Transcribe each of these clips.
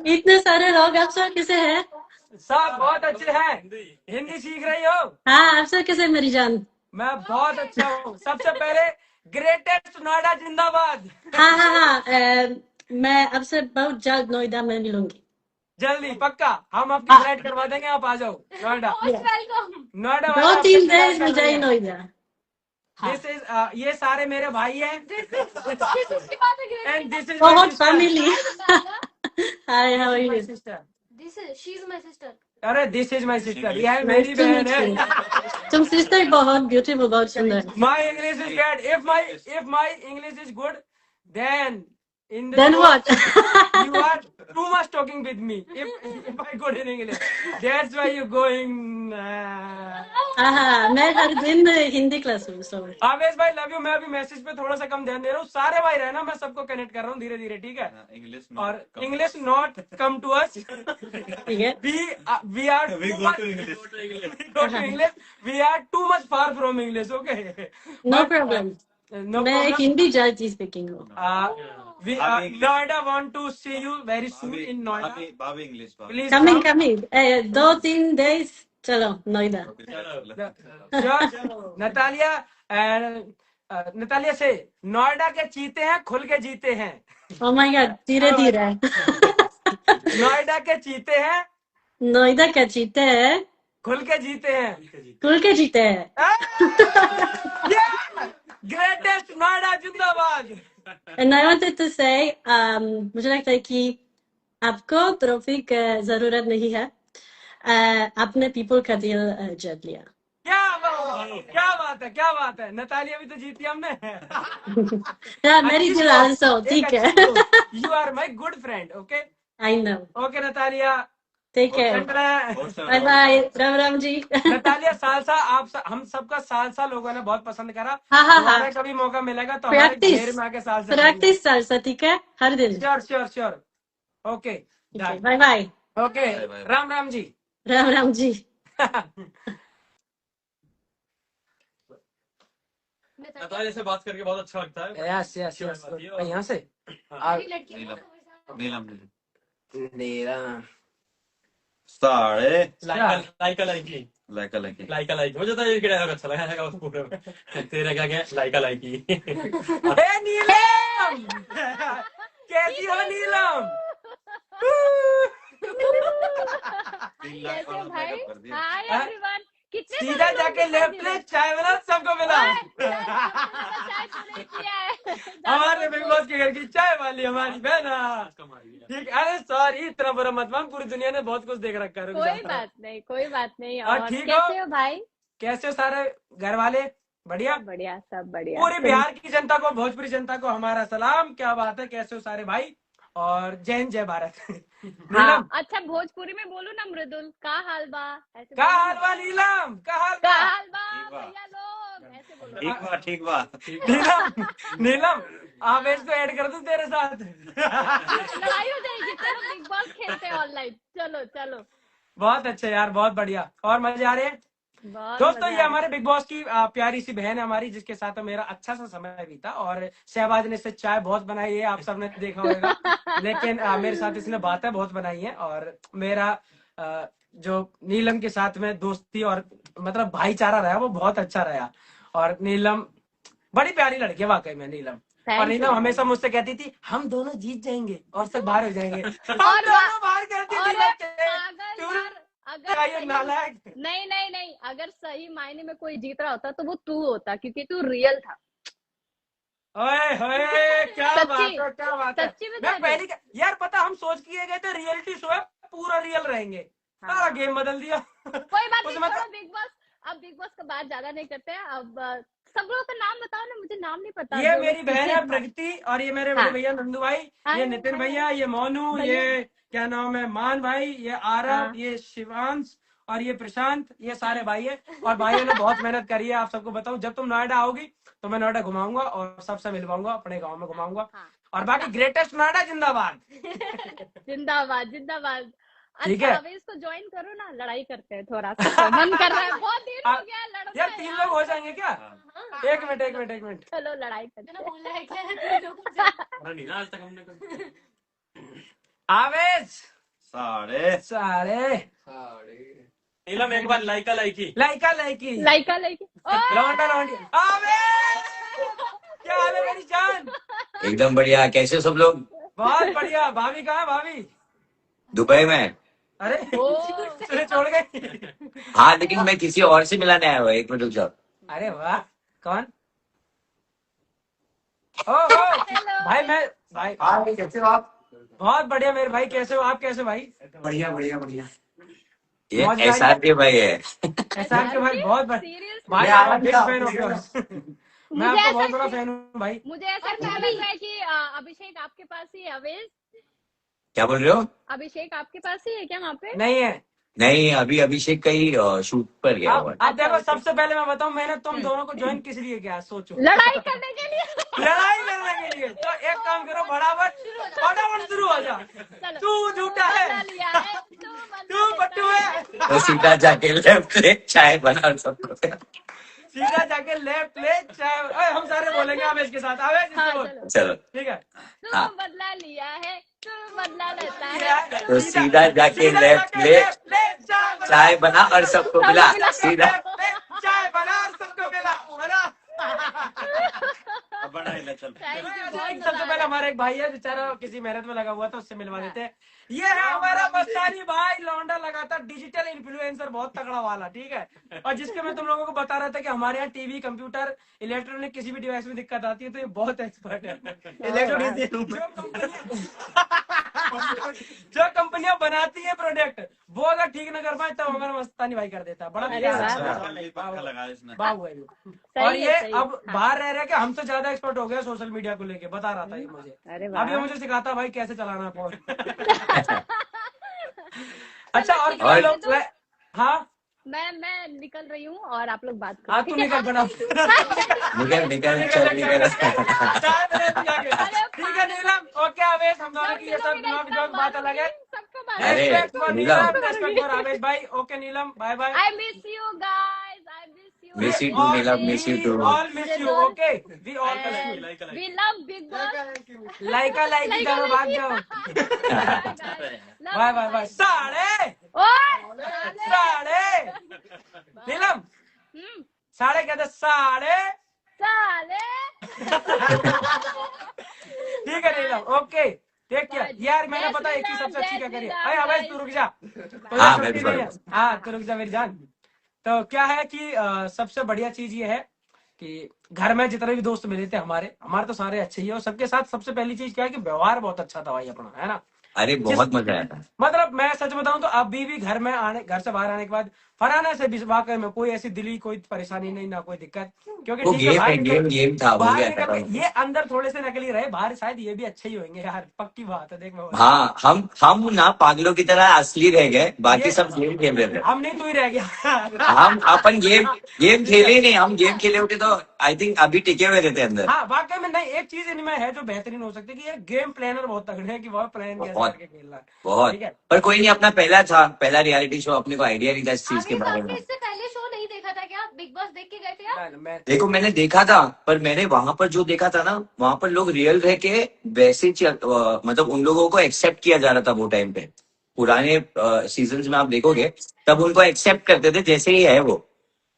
इतने सारे लोग अफसर कैसे हैं? सब बहुत अच्छे हैं। हिंदी सीख रही हो? हाँ अफसर कैसे मेरी जान? मैं बहुत अच्छा हूँ। सबसे पहले ग्रेटेस्ट नोएडा जिंदाबाद। हाँ हाँ हाँ मैं आपसे बहुत जल्द नोएडा में मिलूंगी। जल्दी पक्का हम आपकी हाँ फ्लाइट करवा देंगे, आप आ जाओ नोएडा। नोएडा वाले 2-3 आपका इंतजार डेज कर में रहे जाए हैं। नोएडा। हाँ दिस इज ये सारे मेरे भाई हैं एंड दिस इज माय बहुत sister. Family. Hi how are my you? Sister. अरे दिस इज माय सिस्टर, यह नाइस मेरी टू बहन मीट है। यू। तुम सिस्टर बहुत ब्यूटीफुल, बहुत सुंदर। My English is bad. If my English is good, then in the then show what? you are too much talking with me. If I good in English, that's why you going. हाँ मैं हर दिन Hindi class हूँ सो। आवेश भाई love you. मैं अभी message पे थोड़ा सा कम ध्यान दे रहा हूँ। सारे भाई रहना, मैं सबको कनेक्ट कर रहा हूँ धीरे धीरे, ठीक है? और English not come to us. ठीक है we are go to English. We are too much far from English, okay? No But problem. no मैं problem. हिंदी जानती स्पीकिंग हूँ। We Noida want to see you very soon in Noida. भाभी English Please coming come. Coming 2-3 days चलो Noida. Sure. Natalia से नोएडा के चीते हैं खुल के जीते हैं। ओ माय गॉड धीरे धीरे। नोएडा के चीते हैं नोएडा का जीते हैं खुल के जीते हैं। खुल के जीते हैं। ग्रेटेस्ट नोएडा जिंदाबाद। And I wanted to say मुझे लगता है कि आपको ट्रॉफी की जरूरत नहीं है। आपने पीपल का दिल जीत लिया। क्या बात है। नतालिया भी तो जीती हमने। हाँ मेरी दिल आल्सो ठीक है। You are my good friend, okay? I know. Okay Natalia, take care, bye bye, Ram Ram ji. Natalia salsa हम सबका सालसा लोगों ने बहुत पसंद करा। हाँ हाँ दोबारा हाँ कभी मौका मिलेगा तो हमारे घेर में आके सालसा प्रैक्टिस सालसा ठीक है हर दिन। Sure okay bye bye. Okay Ram Ram ji. Ram Ram ji. Natalia से बात करके बहुत अच्छा लगता है। यस यहाँ से नीलम साढ़े लाइका लाइक मुझे तो ये डायलॉग अच्छा लगा है उसको पूरे तेरा क्या लाइका लाइकी। नीलम कैसी हो नीलम? कैसे भाई? Hi everyone. कितने सीधा जाके लेफ्ट ले चाय बना सबको मिला। हमारे बिग बॉस के घर की चाय वाली हमारी बहना। ठीक, अरे सॉरी इतना बुरा मत मान, पूरी दुनिया ने बहुत कुछ देख रखा है। कोई बात नहीं। और ठीक कैसे हो भाई? कैसे हो सारे घर वाले? बढ़िया बढ़िया सब बढ़िया। पूरी बिहार की जनता को, भोजपुरी जनता को हमारा सलाम। क्या बात है, कैसे हो सारे भाई? और जय हिंद जय भारत। हाँ, अच्छा भोजपुरी में बोलो ना मृदुल, का हाल बा? ऐसे का हाल बा नीलम? का हाल बा भैया लोग? ऐसे बोलो। ठीक बात नीलम आवेश को ऐड कर दूं तेरे साथ? लड़ाई हो जाएगी। चलो बिग बॉस खेलते हैं ऑनलाइन। चलो बहुत अच्छा यार, बहुत बढ़िया और मजे आ रहे हैं। दोस्तों ये हमारे बिग बॉस की प्यारी सी बहन है हमारी, जिसके साथ मेरा अच्छा सा समय बीता। और शहबाज ने इससे चाय बहुत बनाई है, आप सबने देखा होगा। लेकिन मेरे साथ इसने बातें बहुत बनाई है। और मेरा जो नीलम के साथ में दोस्ती और मतलब भाईचारा रहा वो बहुत अच्छा रहा। और नीलम बड़ी प्यारी लड़की है वाकई में नीलम। और नीलम हमेशा मुझसे कहती थी हम दोनों जीत जाएंगे और सब बाहर हो जाएंगे। हम दोनों बाहर करती थी। नहीं, अगर सही मायने में कोई जीत रहा होता तो वो तू होता, क्योंकि तू रियल था। ओए क्या बात है। सच्ची में मैं पहली यार पता हम सोच किए गए थे रियलिटी शो है पूरा रियल रहेंगे। सारा गेम बदल दिया। कोई बात नहीं, बिग बॉस अब बिग बॉस का बात ज्यादा नहीं करते हैं। अब सब लोगों का नाम बताओ ना, मुझे नाम नहीं पता। ये मेरी बहन है प्रगति, और ये मेरे बड़े भैया नंदू भाई, ये नितिन भैया, ये मोनू, ये क्या नाम है मान भाई, ये आरव, ये शिवांश और ये प्रशांत, ये सारे भाई है। और भाइयों ने बहुत मेहनत करी है। आप सबको बताऊं जब तुम नोएडा आओगी तो मैं नोएडा घुमाऊंगा और सबसे मिलवाऊंगा, अपने गाँव में घुमाऊंगा। और बाकी ग्रेटेस्ट नोएडा जिंदाबाद। जिंदाबाद। ठीक है इसको ज्वाइन करो ना, लड़ाई करते हैं थोड़ा सा। मन कर रहा है, बहुत दिन हो गया लड़ना। यार 3 लोग हो जाएंगे क्या? एक मिनट चलो लड़ाई करते हैं। पढ़ा नहीं ना आज तक हमने कभी। आवेश साढ़े साढ़े नीलम एक बार लाइका लाइकी लाइका लाइकी लाइका लाइकी लौंडा लौंडी। आवेश क्या हाल है मेरी जान? एकदम बढ़िया। कैसे सब लोग? बहुत बढ़िया। भाभी कहाँ भाभी? दुबई में। अरे तुझे छोड़ गई? हाँ, लेकिन मैं किसी और से मिलाने आया हुआ। एक मिनट रुक जाओ। अरे वाह, कौन? ओहो भाई, मैं भाई हाँ, कैसे हो आप? बहुत बढ़िया मेरे भाई। कैसे हो आप? कैसे भाई? बढ़िया बढ़िया बढ़िया। ये मौज गाड़ी एसआर के भाई है। एहसान के भाई बहुत बढ़िया सीरियस भाई। ये मैं आवाज बिग क्या? Fan of yours. मैं मुझे आपका ऐसा बहुत बड़ा फैन हूँ भाई। मुझे ऐसा लग रहा है कि अभिषेक आपके पास ही है। अवेश, क्या बोल रहे हो? अभिषेक आपके पास ही है क्या वहाँ पे? नहीं है। नहीं, अभी अभिषेक का ही शूट पर गया हुआ है। अब देखो, सबसे पहले मैं बताऊं, मैंने तुम दोनों को ज्वाइन किस लिए किया सोचो। लड़ाई करने के लिए। लड़ाई करने के लिए। तो एक काम करो, फटाफट शुरू हो जा। चलो, तू झूठा है, बदला लिया है, तू पट्टू है। तो सीधा जाके लेफ्ट ले, चाय बना सबको। सीधा जाके लेफ्ट ले चाहे। ओए, हम सारे बोलेंगे आवेश के साथ। आवेश इससे हाँ, बोल। चलो। चलो, ठीक है। तू हाँ। बदला लिया है, तू बदला लेता है। तो सीधा जाके लेफ्ट ले, चाय बना और सबको मिला। सीधा चाय बना और सबको मिला। सबसे पहले हमारा एक भाई है बेचारा, किसी मेहनत में लगा हुआ था, उससे मिलवा देते हैं। ये है हमारा मस्तानी भाई, लौंडा लगातार डिजिटल इन्फ्लुएंसर बहुत तगड़ा वाला, ठीक है। और जिसके मैं तुम लोगों को बता रहा था कि हमारे यहाँ टीवी, कंप्यूटर, इलेक्ट्रॉनिक किसी भी डिवाइस में दिक्कत आती है तो ये बहुत एक्सपर्ट है। इलेक्ट्रॉनिक जो कंपनियां बनाती है प्रोडक्ट, वो अगर ठीक न कर पाए तब हमारा मस्तानी भाई कर देता है। बड़ा अरे वाह। बाबू है। सही और है, ये सही है। अब बाहर रह रहे कि हमसे ज्यादा एक्सपर्ट हो गया सोशल मीडिया को लेके, बता रहा था ये मुझे। अरे अब ये वाह। मुझे सिखाता भाई कैसे चलाना है फोन। अच्छा, और ठीक क्या है, लोग? तो हाँ मैं निकल रही हूँ और आप लोग बात करो। हाँ, तू ठीक है? निकल बना। निकल चल निकल। ठीक है नीलम, ओके आवेश, हम दोनों की ये सब जोक बात अलग है। सबको बात अरे, respect for Neelam. Neelam, respect for Avesh भाई। Okay Neelam, bye bye. I miss you guys, I miss you. Miss you too, Neelam, miss you too. All miss you. Okay, we all we love big boss. लाइका लाइकी करो, भाग जाओ। Bye bye bye. साढ़े साढ़े नीलम, साढ़े कहते साढ़े। ठीक है नीलम, ओके टेक केयर। यार मैंने पता एक चीज सबसे अच्छी क्या करी है। अरे अबे तू रुक जा। हाँ, मैं भी हाँ तू रुक जा मेरी जान। तो क्या है कि सबसे बढ़िया चीज ये है कि घर में जितने भी दोस्त मिले थे हमारे तो सारे अच्छे ही है। और सबके साथ सबसे पहली चीज क्या है कि व्यवहार बहुत अच्छा था भाई अपना, है ना। अरे बहुत मजा आया था। मतलब मैं सच बताऊं तो अभी भी घर से बाहर आने के बाद फरहाना से भी वाकई में कोई ऐसी दिली कोई परेशानी नहीं, ना कोई दिक्कत। क्योंकि वो ठीक है, बाहर गेम था, हो बाहर गया निकल था। के ये अंदर थोड़े से नकली रहे, बाहर शायद ये भी अच्छे ही होंगे यार, पक्की बात है। देख मैं हाँ, हम ना पागलों की तरह असली रह गए, बाकी ये- सब गेम खेल रहे थे। हम नहीं, तू ही रह गया। हम अपन गेम खेले ही नहीं। हम गेम खेले होते तो आई थिंक अभी टिके हुए रहते अंदर। हाँ वाकई में। नहीं, एक चीज इनमें है जो बेहतरीन हो सकती है कि ये गेम प्लानर बहुत तगड़े हैं कि वह प्लान कैसे बहुत। करके खेलना है। बहुत। ठीक है। पर कोई नहीं, अपना पहला रियलिटी शो, अपने को आइडिया नहीं था इस चीज के आवेश, बारे आपने में। इससे पहले शो नहीं देखा था क्या? बिग बॉस देख के गए थे आप? मैं देखो, मैंने देखा था, पर मैंने वहां पर जो देखा था ना, वहां पर लोग रियल रह के वैसे मतलब उन लोगों को एक्सेप्ट किया जा रहा था वो टाइम पे। पुराने सीजन्स में आप देखोगे तब उनको एक्सेप्ट करते थे जैसे ही है वो।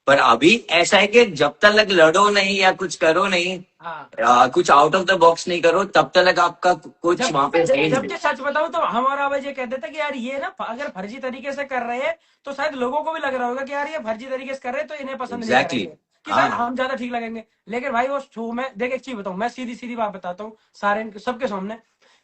पर अभी ऐसा है कि जब तक लड़ो नहीं या कुछ करो नहीं, हाँ, कुछ आउट ऑफ द बॉक्स नहीं करो, तब तक आपका कुछ वहां पे सही नहीं। जबकि सच बताऊं तो हमारा भाई ये कहते थे कि यार ये ना अगर फर्जी तरीके से कर रहे हैं तो शायद लोगों को भी लग रहा होगा कि यार ये फर्जी तरीके से कर रहे हैं तो इन्हें पसंद नहीं Exactly. करेंगे, कि शायद हाँ। हम ज्यादा ठीक लगेंगे। लेकिन भाई वो शो में देख, एक चीज बताऊं, मैं सीधी सीधी बात बताता हूँ सारे सबके सामने।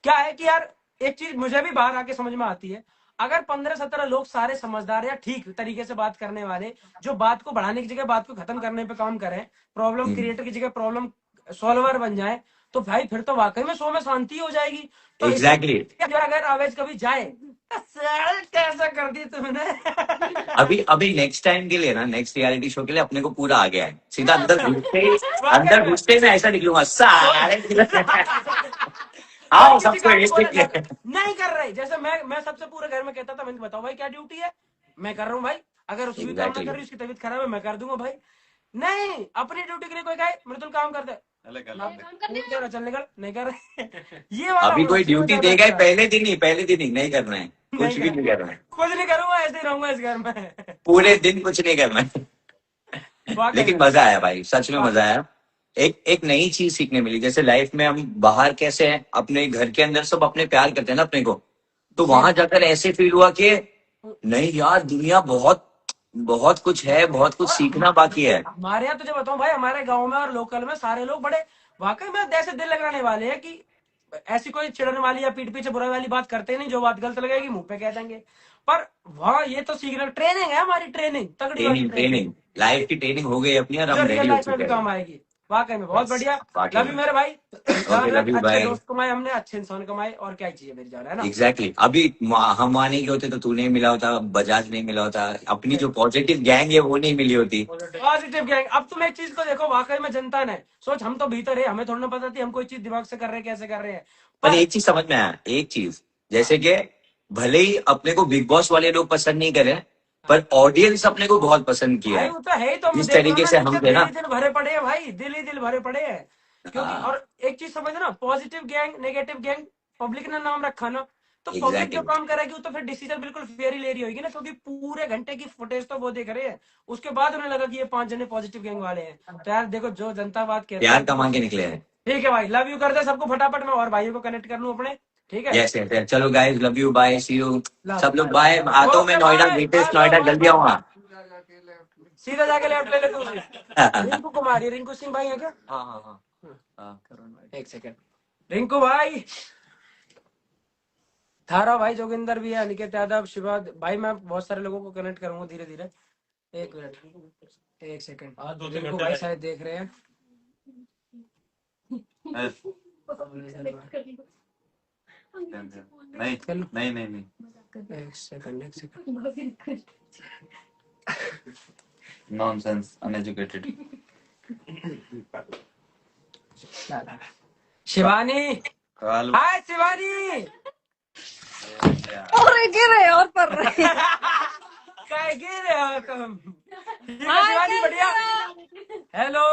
क्या है कि यार एक चीज मुझे भी बाहर आके समझ में आती है, अगर 15-17 लोग सारे समझदार या ठीक तरीके से बात करने वाले, जो बात को बढ़ाने की जगह बात को खत्म करने पे काम करें, प्रॉब्लम क्रिएटर की जगह प्रॉब्लम सॉल्वर बन जाए, तो भाई फिर तो वाकई में शो में शांति हो जाएगी। तो Exactly. अगर आवेश कभी जाए कैसा कर दी तुमने। अभी नेक्स्ट टाइम के लिए ना, नेक्स्ट रियलिटी शो के लिए अपने को पूरा आ गया है। सीधा अंदर घुसते में ऐसा निकलूंगा सारे। आओ सबको नहीं कर रहे। जैसे मैं सबसे पूरे घर में कहता था, मैंने बताओ भाई क्या ड्यूटी है, मैं कर रहा हूँ भाई। अगर उसकी काम ना कर रही, उसकी तबीयत खराब है, मैं कर दूंगा भाई। नहीं, अपनी ड्यूटी के लिए कोई कहे मृदुल काम कर दे, अलग ना अलग काम करने नहीं कर रहा, चल निकल, नहीं कर रहे। ये वाला अभी कोई उसी में ड्यूटी ज्यादा देगा ही, अच्छा है। पहले दिन ही नहीं करना है, कुछ नहीं भी कर नहीं करना है, कुछ नहीं करूंगा, ऐसे ही रहूंगा इस घर में। पूरे दिन कुछ नहीं करना है। वाकई लेकिन में, मजा आया भाई, सच में वाकई मजा आया। एक नई चीज सीखने मिली, जैसे लाइफ में हम बाहर कैसे हैं, अपने घर के अंदर सब अपने प्यार करते हैं ना अपने को, तो सेम। वहां जाकर ऐसे फील हुआ कि नहीं यार, दुनिया बहुत बहुत कुछ है, बहुत कुछ और सीखना बाकी है। हमारे यहाँ तुझे बताऊं भाई, हमारे गांव में और लोकल में सारे लोग बड़े वाकई में ऐसे दिल लगाने वाले हैं कि ऐसी कोई चिढ़ने वाली या पीठ पीछे बुराई वाली बात करते ही नहीं। जो बात गलत लगेगी मुंह पे कह देंगे। पर वहाँ ये तो सीखना, ट्रेनिंग है हमारी, ट्रेनिंग तगड़ी वाली ट्रेनिंग ट्रेनिंग, ट्रेनिंग लाइफ की ट्रेनिंग हो गई अपनी, और जो हम रियल रेडी हो लाइफ में भी चुके हैं। काम आएगी। वाकई में बहुत बढ़िया। वाकई लव यू में। मेरे भाई। जहाँ ओके, लव तक यू, अच्छे बाय। दोस्त कमाए हमने, अच्छे इंसान कमाए, और क्या चाहिए मेरी जान, है ना। एग्जैक्टली अभी हम वहां नहीं गए होते तो तू नहीं मिला होता, बजाज नहीं मिला होता, अपनी जो पॉजिटिव गैंग है वो नहीं मिली होती। Positive gang. अब तुम एक चीज को देखो, वाकई में जनता ने सोच, हम तो भीतर है, हमें थोड़ा ना पता थी हम कोई चीज दिमाग से कर रहे हैं, कैसे कर रहे हैं। पर पर एक चीज समझ में आया, एक चीज, जैसे कि भले ही अपने को बिग बॉस वाले लोग पसंद नहीं करें, पर ऑडियंस अपने को बहुत पसंद किया भाई है, वो तो है ही, तो हम जिस देख रहे हो तरीके ना, से नीचे हम थे दिल ना। ही दिल भरे पड़े हैं भाई, दिल ही दिल भरे पड़े हैं। क्योंकि हाँ, और एक चीज समझ ना, positive gang negative gang public ने नाम रखा ना, तो पब्लिक जो एग्जैक्टली। काम करेगी वो तो फिर डिसीजन बिल्कुल फेयर ही ले रही होगी ना, क्योंकि पूरे घंटे की फुटेज तो वो देख रहे हैं। उसके बाद उन्हें लगा कि ये 5 जने पॉजिटिव गैंग वाले हैं। तो यार देखो, जो जनता बात कहती प्यार है। कमा के निकले हैं। ठीक है भाई, लव यू कर दे सबको फटाफट, मैं और भाइयों को कनेक्ट कर लूं अपने। ठीक है, यस यस, चलो guys, love you, bye, see you. Love सब लोग बाय, आता हूँ मैं okay Noida, bye, greatest Noida, जल्दी आऊंगा। सीधा जाके लेफ्ट ले ले तू। रिंकू कुमारी, रिंकू सिंह भाई है क्या? हाँ हाँ हाँ, एक सेकंड, रिंकू भाई, थारा भाई, जोगिंदर भी है, अनिकेत यादव, शिवा भाई, मैं बहुत सारे लोगों को कनेक्ट करूंगा धीरे धीरे। एक मिनट, एक सेकंड, हाँ, 2-3 रिंकू घंटे भाई लगे। शायद देख रहे हैं। नहीं चलो नहीं नहीं नहीं, एक सेकंड, एक सेकंड। Nonsense, uneducated. शिवानी, काल हाय शिवानी। और गिर रहे और पढ़ रहे। काय गिर रहे हो तुम? ठीक है हाय, शिवानी, कैसे बढ़िया। हो? Hello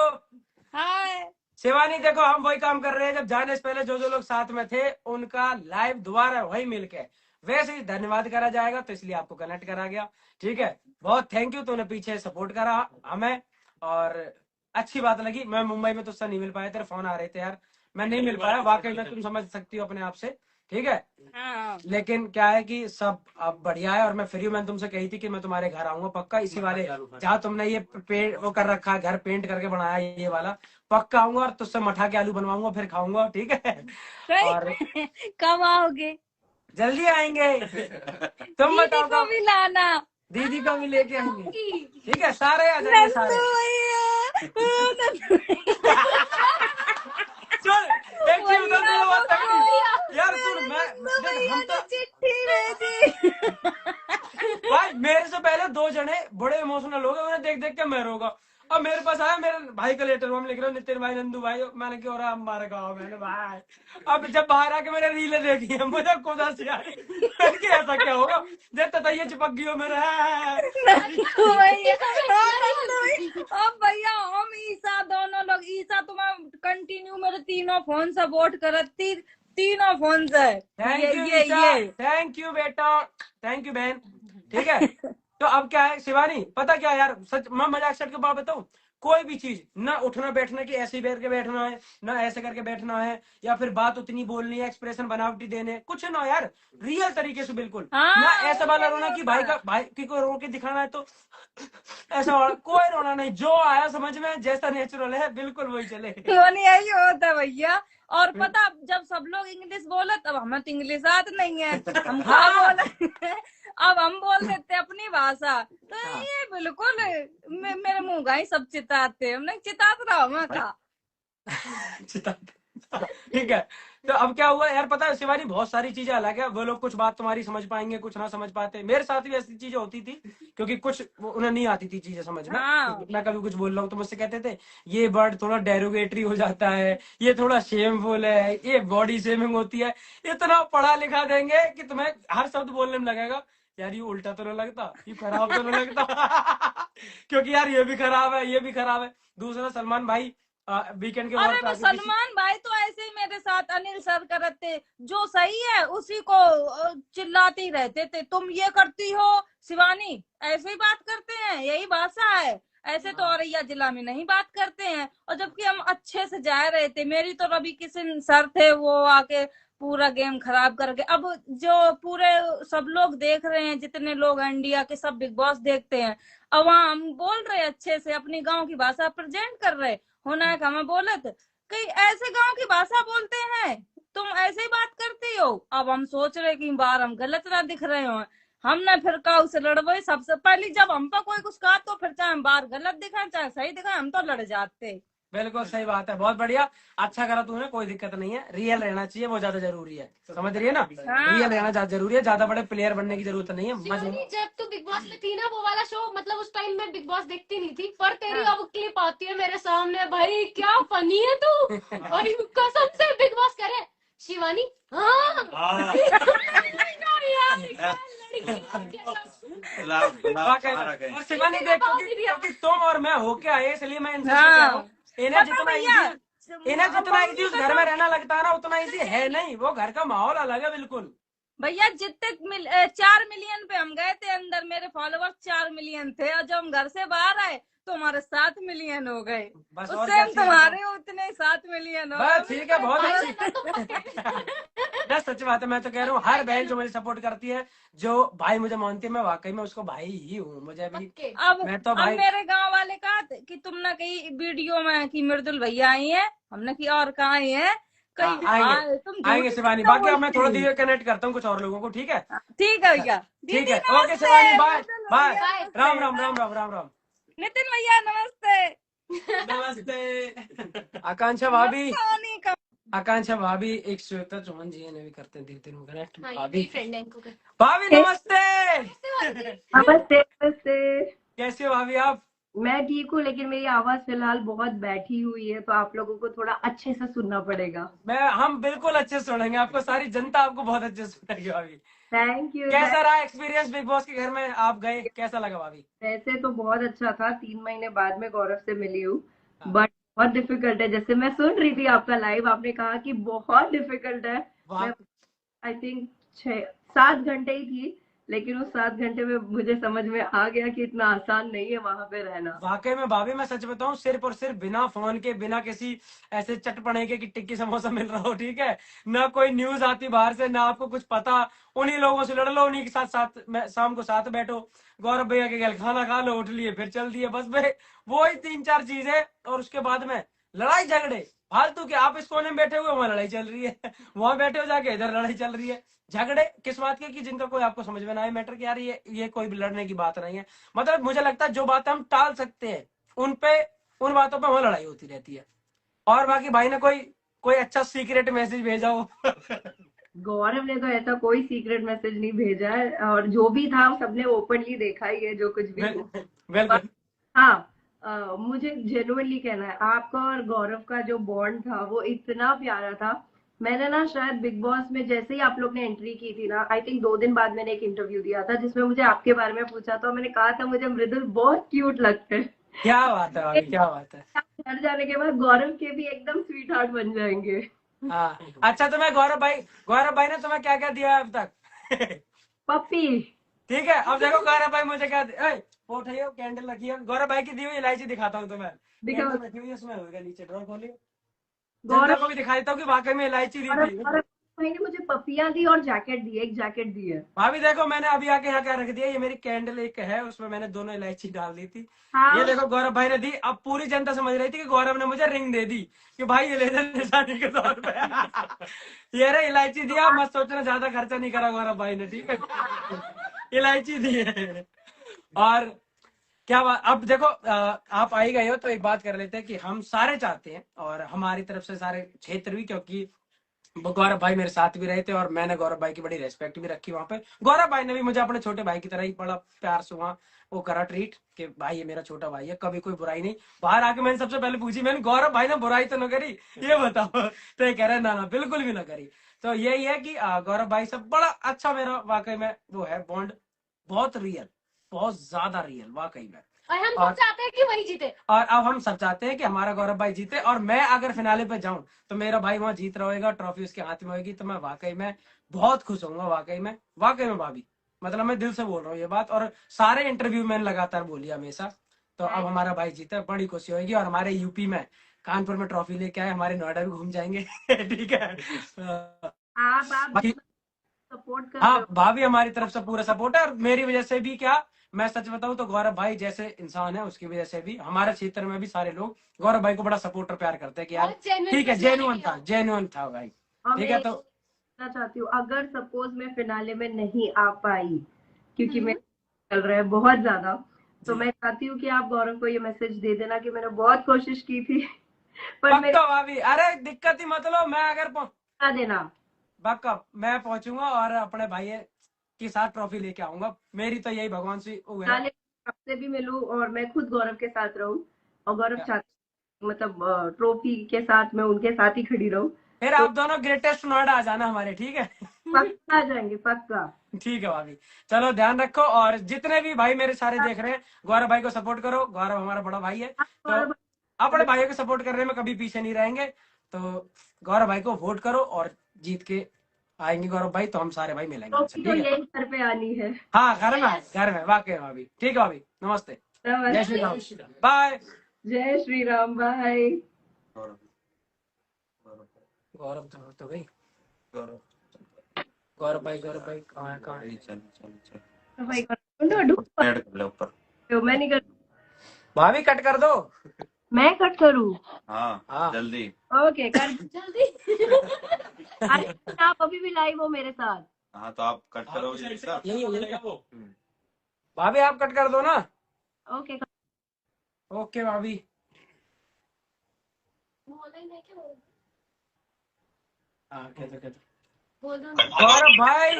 hi. शिवानी, देखो हम वही काम कर रहे हैं, जब जाने से पहले जो जो लोग साथ में थे उनका लाइव दोबारा वही मिलके वैसे ही धन्यवाद करा जाएगा, तो इसलिए आपको कनेक्ट करा गया। ठीक है, बहुत थैंक यू, तूने पीछे सपोर्ट करा हमें, और अच्छी बात लगी। मैं मुंबई में तुझसे नहीं मिल पाया, तेरे फोन आ रहे थे यार, मैं नहीं मिल पाया, वाकई में तुम समझ सकती हो अपने आप से। ठीक है, हाँ। लेकिन क्या है कि सब अब बढ़िया है, और मैं फ्री हूँ। मैंने तुमसे कही थी कि मैं तुम्हारे घर आऊंगा पक्का, इसी वाले जहाँ तुमने ये पेंट वो कर रखा है, घर पेंट करके बनाया है ये वाला, पक्का आऊंगा और तुझसे मठा के आलू बनवाऊंगा, फिर खाऊंगा। ठीक है, और कब आओगे? जल्दी आएंगे। तुम दीदी बताओ को कब? भी लाना। दीदी को भी लेके आएंगे। ठीक है, सारे आ जाएंगे सारे। नंदू भैया, नंदू चल एक चीज बता, भैया, तुझे बात तगड़ी। यार मेरे सुन, मैं नंदू देख, भैया हम ने तो चिट्ठी भेजी। भाई मेरे से पहले 2 जने बड़े इमोशनल हो गए, उन्हें देख देख के मैं रोगा। अब मेरे पास आया, मेरे भाई का लेटर हम लिख रहे हो, नितिन भाई, नंदू भाई, मैंने क्यों रहा हमारे गाँव, मैंने भाई। अब जब बाहर आके मैंने रीलें देखी है, मुझे खुद हंसी आ रही है कि ऐसा क्या होगा, जब तक ये चिपक गई हो मेरे। नंदू भैया, हाँ, नंदू भैया। अब भैया हम ईसा दोनों लोग, ईसा तुम्हारा कंटिन्यू मेरे तीनों फोन सपोर्ट करती, तीनों फोन से। थैंक यू ये थैंक यू बेटा, थैंक यू बहन। ठीक है, तो अब क्या है शिवानी, पता क्या यार, सच मैं मजाक सेट के बात बताऊं, कोई भी चीज ना उठना बैठने की ऐसे बैठ के बैठना है, ना ऐसे करके बैठना है, या फिर बात उतनी बोलनी है, एक्सप्रेशन बनावटी देने, कुछ ना यार, रियल तरीके से बिल्कुल। हाँ, ना ऐसा वाला रोना कि भाई की को रो के दिखाना है, तो ऐसा वाला कोई रोना नहीं, जो आया समझ में, जैसा नेचुरल है बिल्कुल वही चले। नहीं यही होता है भैया। और पता, जब सब लोग इंग्लिश बोले तब हमें तो इंग्लिश आती नहीं है, हम क्या हाँ। बोले। अब हम बोल देते अपनी भाषा, तो ये बिल्कुल मेरे मुंह का ही सब चिताते, हमने चितात रहा मैं कहा। ठीक है, तो अब क्या हुआ यार, पता है शिवानी, बहुत सारी चीजें अलग है, वो लोग कुछ बात तुम्हारी समझ पाएंगे, कुछ ना समझ पाते। मेरे साथ भी ऐसी चीजें होती थी, क्योंकि कुछ उन्हें नहीं आती थी चीजें समझ में। हाँ। मैं कभी कुछ बोल रहा हूँ तो मुझसे कहते थे ये वर्ड थोड़ा डेरोगेटरी हो जाता है, ये थोड़ा शेमफुल है, ये बॉडी शेमिंग होती है। इतना पढ़ा लिखा देंगे कि तुम्हें हर शब्द बोलने में लगेगा यार ये उल्टा तो नहीं लगता, ये खराब तो नहीं लगता। क्योंकि यार ये भी खराब है, ये भी खराब है। दूसरा, सलमान भाई वीकेंड के अरे वॉर पे मैं आगे पीछे। सलमान भाई तो ऐसे ही मेरे साथ अनिल सर करते, जो सही है उसी को चिल्लाते ही रहते थे, तुम ये करती हो शिवानी, ऐसे ही बात करते हैं, यही भाषा है, ऐसे तो औरैया जिला में नहीं बात करते हैं। और जबकि हम अच्छे से जा रहे थे, मेरी तो रवि किशन सर थे, वो आके पूरा गेम खराब करके, अब जो पूरे सब लोग देख रहे हैं, जितने लोग इंडिया के सब बिग बॉस देखते हैं, अब वहाँ हम बोल रहे अच्छे से अपनी गांव की भाषा प्रेजेंट कर रहे, होना है हमें बोलत कई ऐसे गांव की भाषा बोलते हैं, तुम ऐसे ही बात करती हो। अब हम सोच रहे कि बार हम गलत ना दिख रहे हो, हमने फिर कहा उसे लड़वाई सबसे पहले, जब हम पर कोई कुछ कहा तो फिर चाहे हम बाहर गलत दिखाए चाहे सही दिखाए, हम तो लड़ जाते। बिल्कुल सही बात है, बहुत बढ़िया, अच्छा करा तूने, कोई दिक्कत नहीं है, रियल रहना चाहिए, वो ज्यादा जरूरी है, समझ रही है ना। हाँ। रियल रहना ज्यादा जरूरी है, ज्यादा बड़े प्लेयर बनने की जरूरत नहीं है। मजे शिवानी, जब तू बिग बॉस में थी ना, वो वाला शो, मतलब उस टाइम मैं बिग बॉस देखती नहीं थी, पर तेरी अब क्लिप आती है मेरे सामने, भाई क्या फनी है तू, भाई कसम से बिग बॉस करे शिवानी। हाँ और शिवानी देख, क्योंकि तुम और मैं होके आए, इसलिए मैं इनसे हाँ। कह रहा हूँ, इन्हें पता जितना भैया, इन्हें जितना इजी उस घर में रहना लगता है ना, उतना इजी है नहीं, वो घर का माहौल अलग है बिल्कुल। भैया जितने 4 मिलियन पे हम गए थे अंदर, मेरे फॉलोवर्स 4 मिलियन थे, और जब हम घर से बाहर आए तो हमारे 7 मिलियन हो गए, बस उस और टाइम क्या तुम्हारे उतने 7 मिलियन हो बस गए। ठीक है, बहुत अच्छी ना, सच बात है, मैं तो कह रहा हूँ हर बहन जो मुझे सपोर्ट करती है, जो भाई मुझे मानती है, मैं वाकई में उसको भाई ही हूँ, मुझे भी अब मैं तो अब भाई। मेरे गांव वाले कहा कि तुम ना कहीं वीडियो में कि मृदुल भैया आई है, हमने की और कहाँ आई है, कहीं आएंगे तुम आएंगे झूठ शिवानी, क्यों बाकी अब मैं बोलती थोड़ा हो? धीरे कनेक्ट करता हूँ कुछ और लोगों को, ठीक है। ठीक है भैया। ठीक दीदी है, ओके नमस्ते, शिवानी, बाय मृदुल बाय, भैया, राम राम राम राम राम राम। नितिन भैया नमस्ते। नमस्ते। आकांक्षा भाभी, सोनी का आकांक्षा भाभी, एक श्वेता चौहान जी ने भी करते हैं धीरे धीरे कनेक्ट। भाभी फ्रेंड है इनको कर। भाभी नमस्ते, नमस्ते नमस्ते। कैसे हो भाभी आप? मैं ठीक हूँ, लेकिन मेरी आवाज फिलहाल बहुत बैठी हुई है, तो आप लोगों को थोड़ा अच्छे से सुनना पड़ेगा। हम बिल्कुल अच्छे से सुनेंगे आपको, सारी जनता आपको बहुत अच्छे से सुनेगी भाभी। Thank you. कैसा रहा एक्सपीरियंस बिग बॉस के घर में, आप गए, कैसा लगा भाभी? वैसे तो बहुत अच्छा था, 3 महीने बाद में गौरव से मिली हूँ, हाँ। बट बहुत डिफिकल्ट है। जैसे मैं सुन रही थी आपका लाइव, आपने कहा कि बहुत डिफिकल्ट है। मैं आई थिंक 6-7 घंटे ही थी, लेकिन उस 7 घंटे में मुझे समझ में आ गया कि इतना आसान नहीं है वहां पे रहना। वाकई में भाभी, मैं सच बताऊं, सिर्फ और सिर्फ बिना फोन के, बिना किसी ऐसे चटपटे के कि टिक्की समोसा मिल रहा हो, ठीक है ना, कोई न्यूज आती बाहर से, ना आपको कुछ पता, उन्हीं लोगों से लड़ लो, उन्हीं के साथ साथ शाम को साथ बैठो, गौरव भैया के घर खाना खा लो, उठ लिए, फिर चल दिए, बस भाई वो ही 3-4 चीजें, और उसके बाद में लड़ाई झगड़े फालतू के। आप इस कोने में बैठे हुए, वहां लड़ाई चल रही है, वहां बैठे हो जाके इधर लड़ाई चल रही है, झगड़े किस बात के कि जिनका कोई आपको समझ में ना आए मैटर कि यार ये कोई भी लड़ने की बात नहीं है। मतलब मुझे लगता है जो बातें हम टाल सकते हैं, उन बातों पे वहां लड़ाई होती रहती है। और बाकी भाई ने कोई अच्छा सीक्रेट मैसेज भेजा हो? गौरव ने तो ऐसा कोई सीक्रेट मैसेज नहीं भेजा है, और जो भी था सबने ओपनली देखा ही है, जो कुछ भी। बिल्कुल। हाँ, मुझे जेन्युइनली कहना है, आपका और गौरव का जो बॉन्ड था वो इतना प्यारा था। मैंने ना शायद बिग बॉस में जैसे ही आप लोग ने एंट्री की थी ना, आई थिंक 2 दिन बाद मैंने एक इंटरव्यू दिया था, जिसमें मुझे आपके बारे में पूछा था, मैंने कहा था मुझे मृदुल बहुत क्यूट लगते हैं। क्या बात है भाई, क्या बात है। घर जाने के बाद गौरव के भी एकदम स्वीट हार्ट बन जाएंगे। हाँ, अच्छा, तो मैं गौरव भाई ने तुम्हें क्या क्या दिया है अब तक? पप्पी। ठीक है, अब देखो गौरव भाई मुझे क्या वो उठाइए, कैंडल रखिए, गौरव भाई की दी हुई इलायची दिखाता हूँ तुम्हें, दिखाओ। रखी हुई है, उसमें होगा नीचे, ड्रॉ खोलिए, गौरव जनता को भी दिखा देता हूँ कि वाकई में इलायची दी थी। भाई ने मुझे पपियां दी और जैकेट दी, एक जैकेट दी है। भाभी देखो, मैंने अभी आके यहाँ क्या रख दिया, ये मेरी कैंडल एक है, उसमें मैंने दोनों इलायची डाल दी थी। हाँ। ये देखो गौरव भाई ने दी। अब पूरी जनता समझ रही थी कि गौरव ने मुझे रिंग दे दी कि भाई ये ले जा निशानी के तौर पे। ये रे इलायची दिया, मत सोचना ज्यादा खर्चा नहीं करा गौरव भाई ने, ठीक है, इलायची दी है। और क्या बात, अब देखो आप आई गए हो तो एक बात कर लेते हैं कि हम सारे चाहते हैं, और हमारी तरफ से सारे क्षेत्र भी, क्योंकि गौरव भाई मेरे साथ भी रहे थे और मैंने गौरव भाई की बड़ी रेस्पेक्ट भी रखी वहां पे। गौरव भाई ने भी मुझे अपने छोटे भाई की तरह ही बड़ा प्यार से वहां वो करा ट्रीट कि भाई ये मेरा छोटा भाई है, कभी कोई बुराई नहीं। बाहर आके मैंने सबसे पहले पूछी, मैंने गौरव भाई ने बुराई तो न करी, ये बताओ, तो ये कह रहे ना बिल्कुल भी ना करी। तो यही है कि गौरव भाई से बड़ा अच्छा मेरा वाकई में वो है बॉन्ड, बहुत रियल, बहुत ज्यादा रियल वाकई में। और हम और सब चाहते हैं कि वही जीते। और अब हम सब चाहते हैं कि हमारा गौरव भाई जीते, और मैं अगर फिनाले पे जाऊं तो मेरा भाई वहां जीत रहा होगा, ट्रॉफी उसके हाथ में होगी, तो मैं वाकई में बहुत खुश होऊंगा। वाकई में भाभी, मतलब मैं दिल से बोल रहा हूँ ये बात, और सारे इंटरव्यू में लगातार बोली हमेशा। तो अब हमारा भाई जीते, बड़ी खुशी होगी, और हमारे यूपी में कानपुर में ट्रॉफी लेके आए, हमारे नोएडा भी घूम जाएंगे। ठीक है। आप बाकी सपोर्ट कर रहे हाँ, हो। भाभी हमारी तरफ से पूरा सपोर्ट है, और मेरी वजह से भी क्या, मैं सच बताऊं तो गौरव भाई जैसे इंसान है उसकी वजह से भी हमारे क्षेत्र में भी सारे लोग गौरव भाई को बड़ा सपोर्ट और प्यार करते हैं कि यार बहुत genuine ठीक है, personality जेन्युइन था भाई। और ठीक मैं है, एक तो कहना चाहती हूँ, अगर सपोज मैं फिनाले में नहीं आ पाई क्योंकि मैं चल रहा है बहुत ज्यादा, तो जी। मैं चाहती हूँ कि आप गौरव को ये मैसेज दे देना कि मैंने बहुत कोशिश की थी पर मेरे पक्का भाभी, अरे दिक्कत ही मत लो, मैं अगर बता देना। पक्का मैं पहुंचूंगा और अपने भाई के साथ ट्रॉफी लेके आऊंगा, मेरी तो यही भगवान से वो है। फिनाले में आपसे भी मिलूं और मैं खुद गौरव के साथ रहूं, और गौरव चाहते मतलब ट्रॉफी के साथ मैं उनके साथ ही खड़ी रहूं। फिर तो आप दोनों ग्रेटेस्ट नोएडा आ जाना हमारे, ठीक है। पक्का आ जाएंगे, पक्का। ठीक है भाभी, चलो ध्यान रखो, और जितने भी भाई मेरे सारे देख रहे हैं, गौरव भाई को सपोर्ट करो, गौरव हमारा बड़ा भाई है, तो गौरव अपने भाइयों को सपोर्ट करने में कभी पीछे नहीं रहेंगे। तो गौरव भाई को वोट करो, और जीत के आएंगे गौरव भाई, तो हम सारे भाई मिलेंगे उनसे, ट्रॉफी तो ठीक है। यही घर पे आनी है। हाँ, घर में वाकई भाभी, ठीक है भाभी, नमस्ते, जय श्री राम, बाय। जय श्री राम, बाय। गौरव तो गई, गौरव भाई कहाँ है? तो भाई ढूंढो, मैं नहीं कर, भाभी कट कर दो। मैं कट करूँ? हाँ जल्दी। ओके, कर। जल्दी। अरे आप अभी भी लाइव हो मेरे साथ? हाँ, तो आप कट करोगे इसका? यही वो। भाभी आप कट कर दो ना। ओके। ओके भाभी। ऑनलाइन है क्या वो? हाँ, कहते बोल दो। गौरव भाई,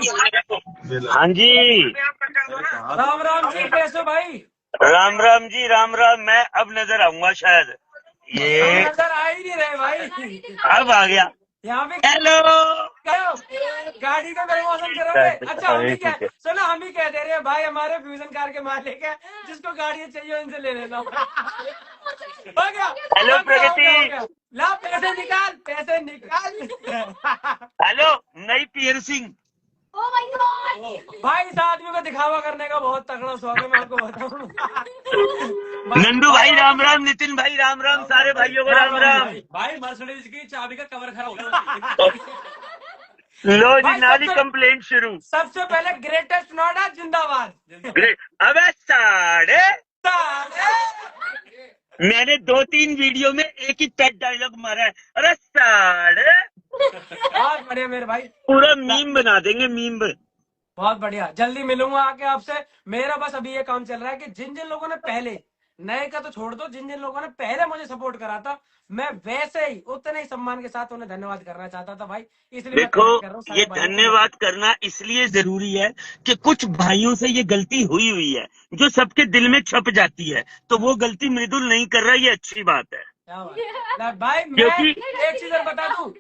हाँ जी, राम राम जी, कैसे हो भाई? राम राम जी, राम राम। मैं अब नजर आऊंगा शायद, हम ये नजर आ ही नहीं रहे भाई, अब आ गया। यहाँ पे हेलो। गए हो? गाड़ी का प्रमोशन करोगे? अच्छा, हम ही कह, सुनो, हम ही कह दे रहे हैं भाई, हमारे फ्यूजन कार के मालिक है, जिसको गाड़ी चाहिए इनसे ले लेना। हो गया, हेलो हो गया, हो गया, हो प्रगति। गया। ला पैसे निकाल, पैसे निकाल। हेलो नई पियर्सिंग। Oh my God. भाई इस आदमी को दिखावा करने का बहुत तगड़ा शौक है, मैं आपको बताऊं। नंदू भाई राम राम, नितिन भाई राम राम, सारे भाइयों को राम राम। भाई मर्सिडीज की चाबी का कवर खराब हो गया। लो जी, भाई नाली कंप्लेंट शुरू। सबसे पहले ग्रेटेस्ट नोएडा जिंदाबाद। ग्रेट। अबे साढ़े, मैंने 2-3 वीडियो में एक ही पेट डायलॉग मारा है। अरे साढ़े, बहुत बढ़िया मेरे भाई, पूरा मीम बना देंगे, मीम। बहुत बढ़िया, जल्दी मिलूंगा आके आपसे। मेरा बस अभी ये काम चल रहा है कि जिन जिन लोगों ने पहले, नए का तो छोड़ दो, जिन जिन लोगों ने पहले मुझे सपोर्ट करा था, मैं वैसे ही उतने ही सम्मान के साथ उन्हें धन्यवाद करना चाहता था भाई, इसलिए मैं देखो, कनेक्ट कर रहा हूँ सारे ये भाइयों को। धन्यवाद करना इसलिए जरूरी है कि कुछ भाइयों से ये गलती हुई है जो सबके दिल में छप जाती है, तो वो गलती मृदुल नहीं कर रहा, ये अच्छी बात है। क्या बात है? भाई मैं क्योंकि एक चीज और बता दूं,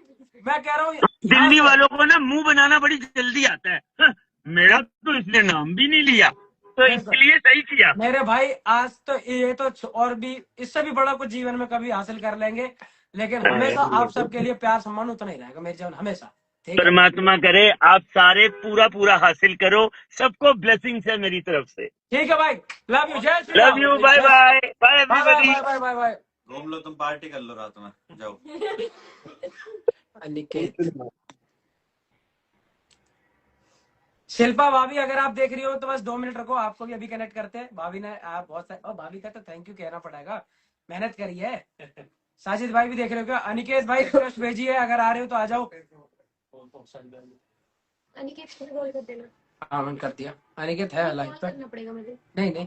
मैं कह रहा हूँ दिल्ली वालों को ना मुंह बनाना बड़ी जल्दी आता है। हाँ, मेरा तो इसने नाम भी नहीं लिया, तो इसलिए सही किया। मेरे भाई, आज तो ये तो और भी, इससे भी बड़ा कुछ जीवन में कभी हासिल कर लेंगे, लेकिन हमेशा आप सबके लिए प्यार सम्मान उतना ही रहेगा मेरे जीवन हमेशा, ठीक है? परमात्मा करे आप सारे पूरा पूरा हासिल करो, सबको ब्लेसिंग्स है मेरी तरफ से। ठीक है भाई, लव यू, जय Shri love Ram, you, bye bye, bye everybody. Bye bye bye bye. घूम लो, तुम पार्टी कर लो रात में, जाओ। अनिकेत, शिल्पा भाभी, अगर आप देख रही हो तो बस 2 मिनट रखो, आपको भी अभी कनेक्ट करते हैं। भाभी ने आप बहुत सारे, और भाभी का तो थैंक यू कहना पड़ेगा, मेहनत करी है। साजिद भाई भी देख रहे हो क्या? अनिकेत भाई रिक्वेस्ट भेजी है, अगर आ रहे हो तो आ जाओ। अनिकेत को कॉल कर देना। हाँ, मैंने कर दिया, अनिकेत है लाइव पे? करना पड़ेगा मुझे, नहीं,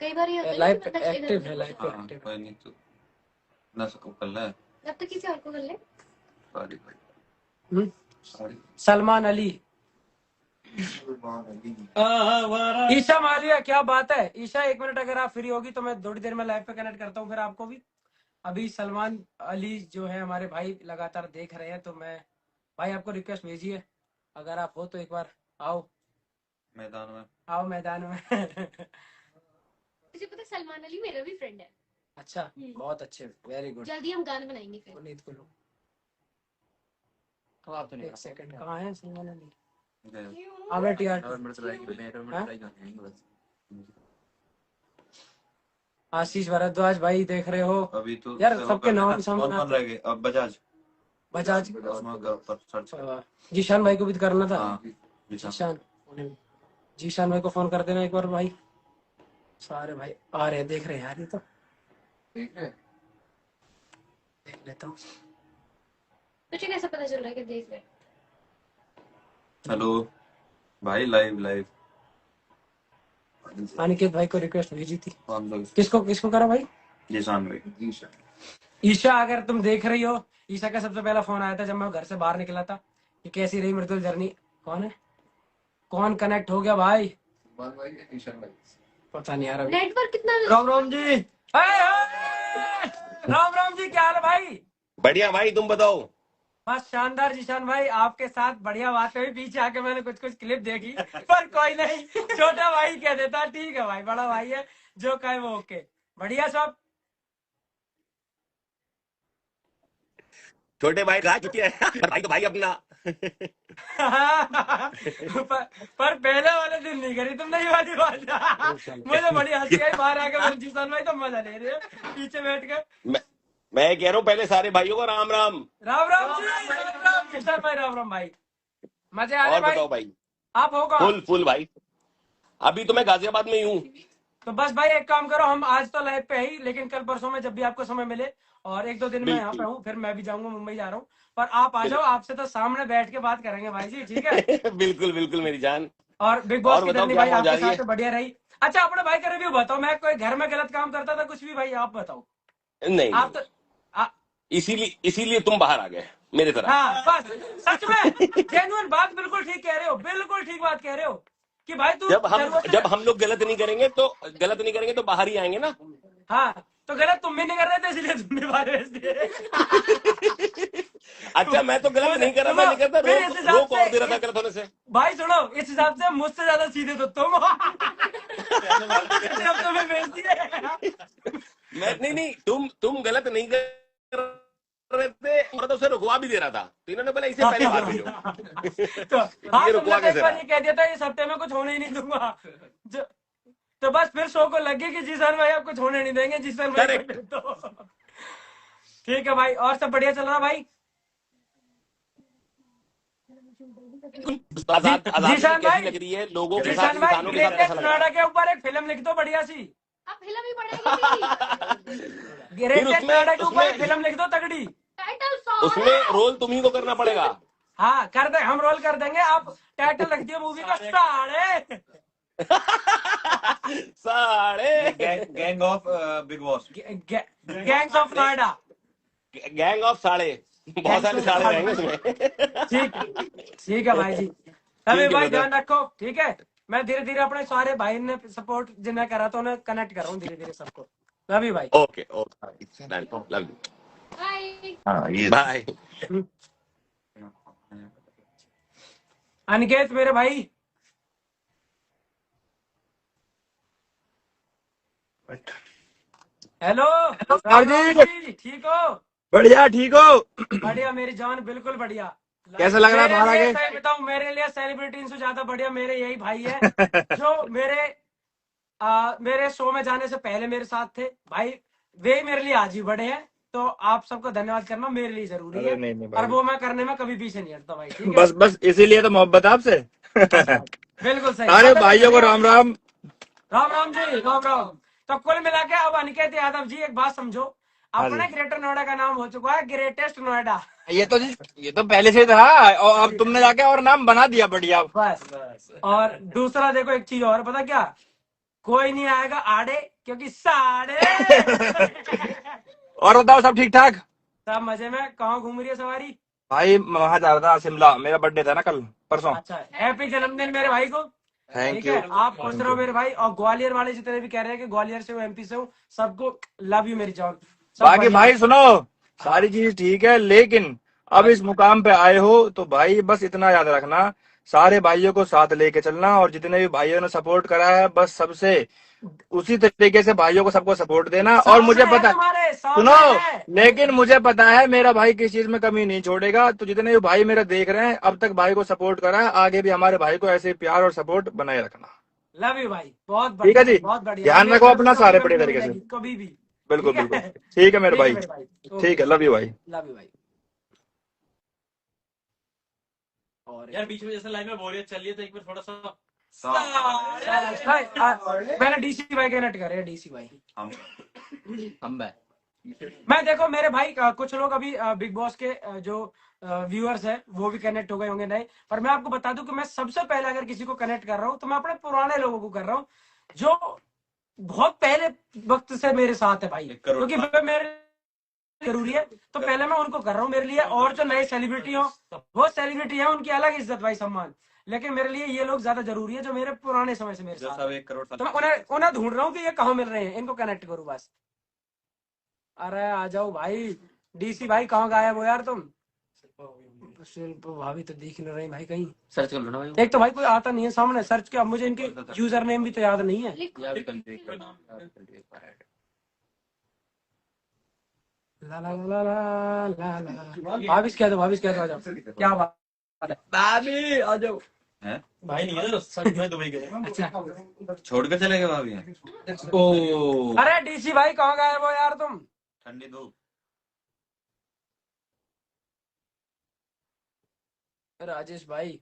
कई बार ये होता है लाइव कि पे मतलब एक्टिव है, इधर- लाइव पे हाँ, एक्टिव। कोई नहीं, तो ना सको कर ले। जब तक किसी और को कर ले। सॉरी भाई, सॉरी। सलमान अली, ईशा मालिया, क्या बात है ईशा, 1 मिनट अगर आप फ्री होगी तो मैं थोड़ी देर में लाइव पे कनेक्ट करता हूँ, फिर आपको भी। अभी सलमान अली जो है हमारे भाई लगातार देख रहे हैं, तो मैं भाई आपको रिक्वेस्ट भेजी है, अगर आप हो तो एक बार आओ मैदान में, आओ मैदान में। तुझे पता है सलमान अली मेरा भी फ्रेंड है। अच्छा, बहुत अच्छे, वेरी गुड। जल्दी हम गाने बनाएंगे फिर। पुनीत को लो। अब आप तो नहीं एक सेकंड, कहाँ है सलमान अली? क्यों? हाँ बेटी यार। आशीष भारद्वाज भाई देख रहे हो अभी तो यार, सबके नाम कौन रह गए? अब बजाज बजाज। पर सर्च जीशान भाई को भी करना था। हाँ जीशान भाई को फोन कर देना एक बार भाई। सारे भाई आ रहे हैं, देख रहे हैं यार, ये तो देख लेता हूँ। तुझे कैसे पता चल रहा है कि देख रहे? हेलो भाई, लाइव अनिकेत भाई को रिक्वेस्ट भेजी थी। कौन लोग? किसको करा भाई? जीशान भाई। ईशा, अगर तुम देख रही हो, ईशा का सबसे पहला फोन आया था जब मैं घर से बाहर निकला था कि कैसी रही मृदुल जर्नी। कौन है, कौन कनेक्ट हो गया भाई? पता नहीं यार अभी। नेटवर्क कितना? राम जी। राम जी, क्या हाल है भाई? बढ़िया भाई, तुम बताओ। बस शानदार जीशान भाई, आपके साथ बढ़िया बात हुई। पीछे आके मैंने कुछ क्लिप देखी, पर कोई नहीं, छोटा भाई कह देता ठीक है भाई, बड़ा भाई है, जो कहे वो ओके, बढ़िया सब। छोटे भाई राज चुके हैं भाई तो भाई अपना पर पहले वाले दिन नहीं करी तुमने ये वाली बात। मुझे बड़ी हंसी आई बाहर आके। मैंने जीशान भाई तो मजा ले रहे हो पीछे बैठ के। मैं कह रहा हूँ पहले सारे भाइयों को राम राम। राम राम जी, राम राम जीशान भाई, राम राम भाई, मजे आ रहे और भाई? बताओ भाई। आप होगा फुल भाई, अभी तो मैं गाजियाबाद में ही हूँ। तो बस भाई एक काम करो, हम आज तो लाइव पे ही, लेकिन कल परसों में जब भी आपको समय मिले, और एक दो दिन में यहाँ पे हूँ, फिर मैं भी जाऊंगा, मुंबई जा रहा हूँ, पर आप आ जाओ, आपसे तो सामने बैठ के बात करेंगे भाई जी, ठीक है? बिल्कुल मेरी जान। और बिग बॉस और की बताओ जर्नी क्या भाई मजा आ आपके रही है? साथ बढ़िया रही। अच्छा, अपने भाई का रिव्यू बताओ। मैं कोई घर में गलत काम करता था कुछ भी भाई, आप बताओ। नहीं, आप तो इसीलिए तुम बाहर आ गए मेरे तरह। हाँ बस, सच में जेन्युइन बात, बिल्कुल ठीक कह रहे हो, बिल्कुल ठीक बात कह रहे हो कि भाई तू जब हम लोग गलत नहीं करेंगे तो बाहर ही आएंगे ना। हाँ, तो गलत तुम भी नहीं कर रहे थे, इसलिए तुम भी बाहर भेज दिए। अच्छा, मैं तो गलत नहीं कर रहा था, नहीं करता, रोक और दे रहा था गलत होने से। भाई सुनो, इस हिसाब से मुझसे ज्यादा सीधे तो तुम जब तुम्हें भेज दिए। मैं नहीं, तुम गलत नहीं कर रहे थे, और तो उसे रुकवा भी दे रहा था, तो इन्होंने बोला इसे पहले बाहर भेजो। तो हाँ, ये रुकवा तुमने कैसे एक बार ये कह दिया था इस हफ्ते में कुछ होने ही नहीं दूंगा, तो बस फिर शो को लगे कि जीशान भाई आप कुछ होने नहीं देंगे, जीशान भाई तो ठीक है भाई। और सब बढ़िया चल रहा भाई? जीशान भाई लग रही है लोगों के साथ, इंसानों के साथ कैसा लग रहा है? के ऊपर एक फिल्म लिख दो बढ़िया सी। अब फिल्म ही पड़ेगी। ग्रेटेस्ट नोएडा के ऊपर एक फिल्म लिख दो तगड़ी। टाइटल सॉन्ग उसमें रोल तुम्ही को करना पड़ेगा। हाँ कर दे, हम रोल कर देंगे, आप टाइटल रख दियो मूवी का, साढ़े gang of big boss, gangs of Noida, gang of साढ़े, बहुत सारे साढ़े रहेंगे उसमें। ठीक है भाई जी। अभी भाई ध्यान रखो, ठीक है? मैं धीरे धीरे अपने सारे भाई ने सपोर्ट जिन्हें करा तो उन्हें कनेक्ट कर रहा हूँ धीरे धीरे सबको। लव यू भाई। Okay love you, bye. Aniket मेरे भाई, हेलो जी, ठीक हो? बढ़िया, ठीक हो? बढ़िया मेरी जान, बिल्कुल बढ़िया। कैसा लग रहा है बाहर आके? सही बताऊं, मेरे लिए सेलिब्रिटी से ज्यादा बढ़िया मेरे यही भाई है जो मेरे शो में जाने से पहले मेरे साथ थे भाई, वे मेरे लिए आज ही बड़े हैं, तो आप सबको धन्यवाद करना मेरे लिए जरूरी है। नहीं और वो मैं करने में कभी पीछे नहीं हटता भाई, ठीक है? बस इसीलिए तो मोहब्बत आपसे। बिल्कुल सही। अरे भाइयों को राम राम। राम राम जी, राम राम। तो कुल मिला के अब अनिकेत यादव जी एक बात समझो, अपने ग्रेटर नोएडा का नाम हो चुका है ग्रेटेस्ट नोएडा। ये तो पहले से था, और अब तुमने जाके और नाम बना दिया बढ़िया। बस। और दूसरा देखो एक चीज और, पता क्या? कोई नहीं आएगा आड़े, क्योंकि साढ़े। और बताओ, सब ठीक ठाक? सब मजे में। कहाँ घूम रही है सवारी? भाई वहां जा रहा था, शिमला। मेरा बर्थडे था ना कल परसों। अच्छा, हैप्पी जन्मदिन मेरे भाई को। Thank you. आप खुश रहो मेरे भाई। और ग्वालियर वाले जितने भी कह रहे हैं कि ग्वालियर से हूँ, एमपी से हूँ, सबको लव यू मेरी जान। बाकी भाई सुनो, सारी चीज ठीक है, लेकिन अब इस मुकाम पे आए हो तो भाई बस इतना याद रखना सारे भाइयों को साथ लेके चलना, और जितने भी भाइयों ने सपोर्ट करा है बस सबसे उसी तरीके से भाइयों को सबको सपोर्ट देना। और मुझे पता, सुनो, लेकिन मुझे पता है मेरा भाई किस चीज में कमी नहीं छोड़ेगा। तो जितने भी भाई मेरा देख रहे हैं, अब तक भाई को सपोर्ट करा है, आगे भी हमारे भाई को ऐसे प्यार और सपोर्ट बनाए रखना। लव यू भाई, बहुत ठीक है जी, बहुत बढ़िया। ध्यान रखो अपना सारे बड़े तरीके से, कभी भी। बिल्कुल बिल्कुल। ठीक है मेरे भाई, ठीक है, लव यू भाई। लव यू भाई। और यार बीच में जैसे लाइव में बोरियत चल रही है तो एक बार थोड़ा सा मैंने डीसी भाई के नेट करे, डीसी भाई हम मैं देखो मेरे भाई कुछ लोग अभी बिग बॉस के जो व्यूअर्स है वो भी कनेक्ट हो गए होंगे नहीं, पर मैं आपको बता दूं कि मैं सबसे पहले अगर किसी को कनेक्ट कर रहा हूं तो मैं अपने पुराने लोगों को कर रहा हूं जो बहुत पहले वक्त से मेरे साथ है भाई, क्योंकि मेरे जरूरी है तो पहले मैं उनको कर रहा हूँ मेरे लिए। और जो नए सेलिब्रिटी हो वो सेलिब्रिटी है, उनकी अलग इज्जत भाई, सम्मान, लेकिन मेरे लिए ये लोग ज्यादा जरूरी है जो मेरे पुराने समय से मेरे साथ। 1 करोड़ तो मैं उन्हें ढूंढ रहा हूँ कि ये कहाँ मिल रहे हैं, इनको कनेक्ट करूँ बस। अरे आ जाओ भाई, डीसी भाई कहाँ गायब हो यार तुम? शिल्प भाभी तो दिख नहीं रही भाई, कहीं सर्च कर लो ना भाई। एक तो भाई कोई आता नहीं है सामने, सर्च किया, मुझे इनके यूजर नेम भी तो याद नहीं है। ला ला ला ला ला ला भाविश कह दो, भाविश कह दो, आ जाओ। क्या बात है भाभी, आ जाओ। हैं भाई नहीं है तो सच में दुबई गए। अच्छा, छोड़कर चले गए भाभी? ओ अरे डीसी भाई कहाँ गायब हो यार तुम? ठंडी धूप। राजेश भाई,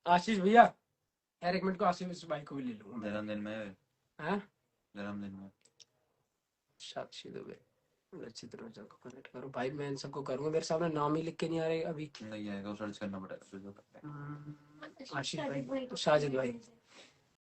आशीष भैया, यार एक मिनट को आशीष भाई को भी ले लूंगा। जन्मदिन में हैं? जन्मदिन में साक्षी दुबे, रचित रोजा को कनेक्ट करो भाई, मैं इन सबको करूंगा। मेरे सामने नाम ही लिख के नहीं आ रहे अभी। नहीं आएगा, सर्च करना पड़ेगा। आशीष भाई, साजिद भाई,